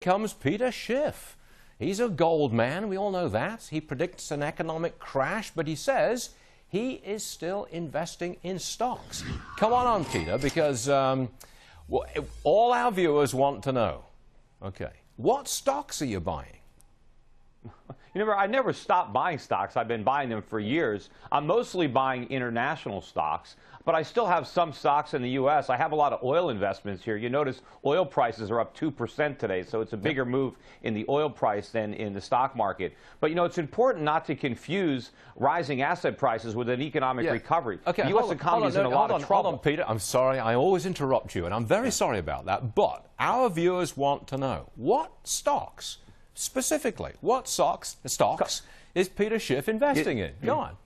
comes Peter Schiff. He's a gold man, we all know that. He predicts an economic crash, but he says he is still investing in stocks. Come on, Peter, because well, all our viewers want to know. Okay, what stocks are you buying? I never stopped buying stocks. I've been buying them for years. I'm mostly buying international stocks, but I still have some stocks in the U.S. I have a lot of oil investments here. You notice oil prices are up 2% today, so it's a bigger move in the oil price than in the stock market. But, it's important not to confuse rising asset prices with an economic recovery. Okay, the U.S. economy is in a lot of trouble. Hold on, Peter. I'm sorry. I always interrupt you, and I'm very sorry about that. But our viewers want to know, what stocks, specifically, what stocks is Peter Schiff investing in? Go on.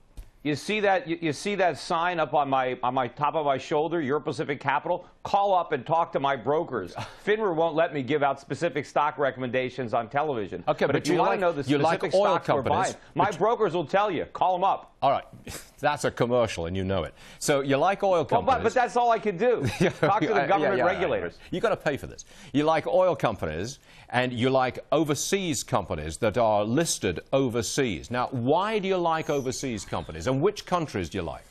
You see that sign up on my top of my shoulder, Euro Pacific Capital? Call up and talk to my brokers. FINRA won't let me give out specific stock recommendations on television. Okay, but if you want to know the specific stocks we're buying, my brokers will tell you. Call them up. All right, that's a commercial, and you know it. So you like oil companies. Well, but that's all I can do. Talk to the government regulators. You've got to pay for this. You like oil companies, and you like overseas companies that are listed overseas. Now, why do you like overseas companies, and which countries do you like?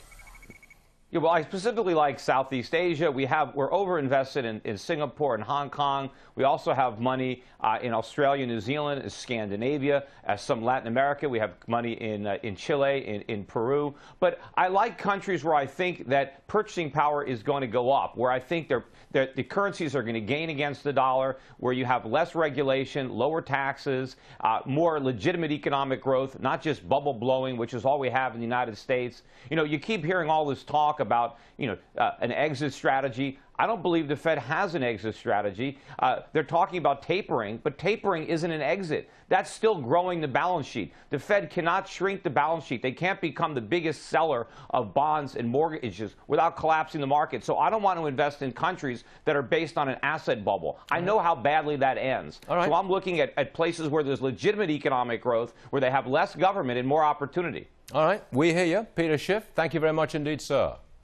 Yeah, well, I specifically like Southeast Asia. We're over-invested in Singapore and Hong Kong. We also have money in Australia, New Zealand, and Scandinavia, some Latin America. We have money in Chile, in Peru. But I like countries where I think that purchasing power is going to go up, where I think the currencies are going to gain against the dollar, where you have less regulation, lower taxes, more legitimate economic growth, not just bubble blowing, which is all we have in the United States. You keep hearing all this talk about, an exit strategy. I don't believe the Fed has an exit strategy. They're talking about tapering, but tapering isn't an exit. That's still growing the balance sheet. The Fed cannot shrink the balance sheet. They can't become the biggest seller of bonds and mortgages without collapsing the market. So I don't want to invest in countries that are based on an asset bubble. I know how badly that ends. So I'm looking at places where there's legitimate economic growth, where they have less government and more opportunity. All right, we hear you. Peter Schiff, thank you very much indeed, sir.